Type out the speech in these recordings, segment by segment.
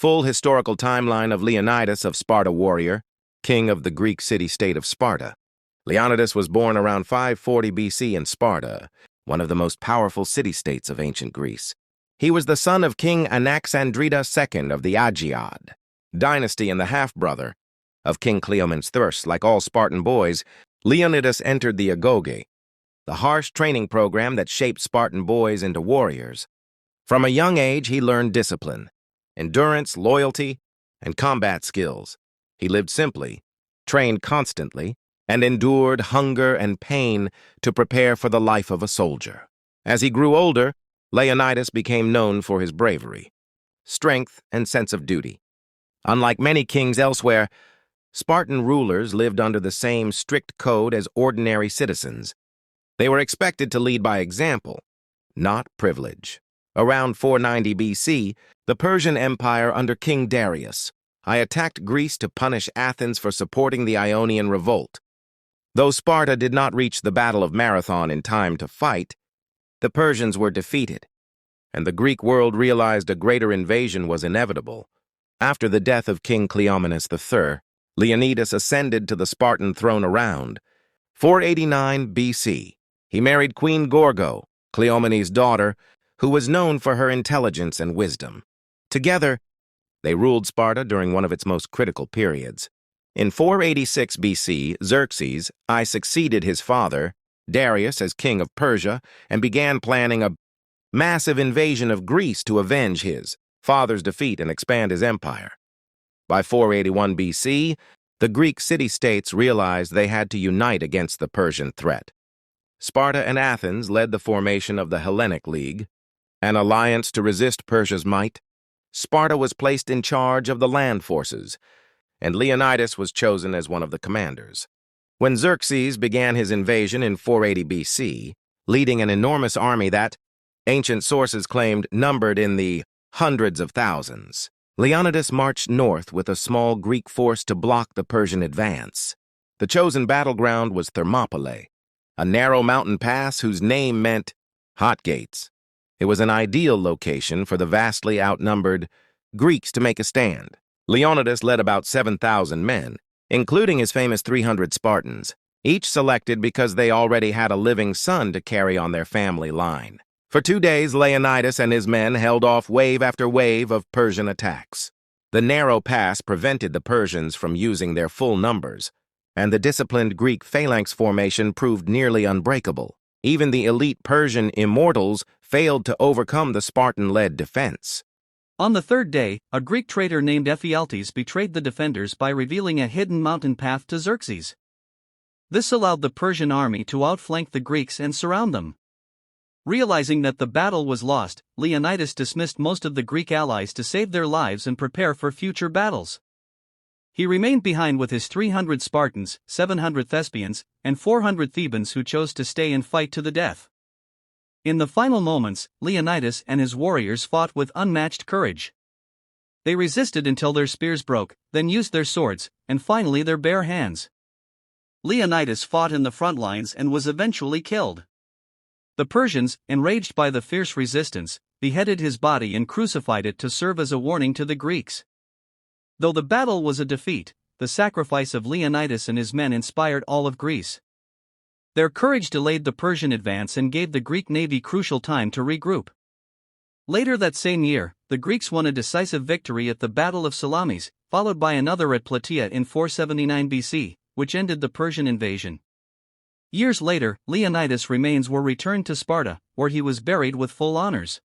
Full historical timeline of Leonidas of Sparta warrior, king of the Greek city-state of Sparta. Leonidas was born around 540 BC in Sparta, one of the most powerful city-states of ancient Greece. He was the son of King Anaxandridas II of the Agiad dynasty and the half-brother of King Cleomenes I. Like all Spartan boys, Leonidas entered the Agoge, the harsh training program that shaped Spartan boys into warriors. From a young age, he learned discipline, endurance, loyalty, and combat skills. He lived simply, trained constantly, and endured hunger and pain to prepare for the life of a soldier. As he grew older, Leonidas became known for his bravery, strength, and sense of duty. Unlike many kings elsewhere, Spartan rulers lived under the same strict code as ordinary citizens. They were expected to lead by example, not privilege. Around 490 BC, the Persian Empire under King Darius I attacked Greece to punish Athens for supporting the Ionian Revolt. Though Sparta did not reach the Battle of Marathon in time to fight, the Persians were defeated, and the Greek world realized a greater invasion was inevitable. After the death of King Cleomenes I, Leonidas ascended to the Spartan throne around 489 BC. He married Queen Gorgo, Cleomenes' daughter, who was known for her intelligence and wisdom. Together, they ruled Sparta during one of its most critical periods. In 486 BC, Xerxes I succeeded his father, Darius, as king of Persia and began planning a massive invasion of Greece to avenge his father's defeat and expand his empire. By 481 BC, the Greek city-states realized they had to unite against the Persian threat. Sparta and Athens led the formation of the Hellenic League, an alliance to resist Persia's might. Sparta was placed in charge of the land forces, and Leonidas was chosen as one of the commanders. When Xerxes began his invasion in 480 BC, leading an enormous army that ancient sources claimed numbered in the hundreds of thousands, Leonidas marched north with a small Greek force to block the Persian advance. The chosen battleground was Thermopylae, a narrow mountain pass whose name meant hot gates. It was an ideal location for the vastly outnumbered Greeks to make a stand. Leonidas led about 7,000 men, including his famous 300 Spartans, each selected because they already had a living son to carry on their family line. For 2 days, Leonidas and his men held off wave after wave of Persian attacks. The narrow pass prevented the Persians from using their full numbers, and the disciplined Greek phalanx formation proved nearly unbreakable. Even the elite Persian immortals failed to overcome the Spartan-led defense. On the third day, a Greek traitor named Ephialtes betrayed the defenders by revealing a hidden mountain path to Xerxes. This allowed the Persian army to outflank the Greeks and surround them. Realizing that the battle was lost, Leonidas dismissed most of the Greek allies to save their lives and prepare for future battles. He remained behind with his 300 Spartans, 700 Thespians, and 400 Thebans who chose to stay and fight to the death. In the final moments, Leonidas and his warriors fought with unmatched courage. They resisted until their spears broke, then used their swords, and finally their bare hands. Leonidas fought in the front lines and was eventually killed. The Persians, enraged by the fierce resistance, beheaded his body and crucified it to serve as a warning to the Greeks. Though the battle was a defeat, the sacrifice of Leonidas and his men inspired all of Greece. Their courage delayed the Persian advance and gave the Greek navy crucial time to regroup. Later that same year, the Greeks won a decisive victory at the Battle of Salamis, followed by another at Plataea in 479 BC, which ended the Persian invasion. Years later, Leonidas' remains were returned to Sparta, where he was buried with full honors.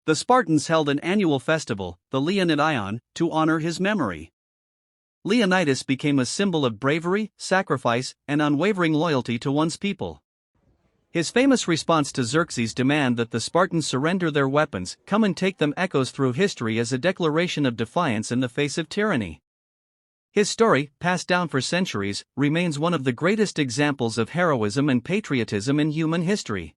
The Spartans held an annual festival, the Leonidion, to honor his memory. Leonidas became a symbol of bravery, sacrifice, and unwavering loyalty to one's people. His famous response to Xerxes' demand that the Spartans surrender their weapons, come and take them, echoes through history as a declaration of defiance in the face of tyranny. His story, passed down for centuries, remains one of the greatest examples of heroism and patriotism in human history.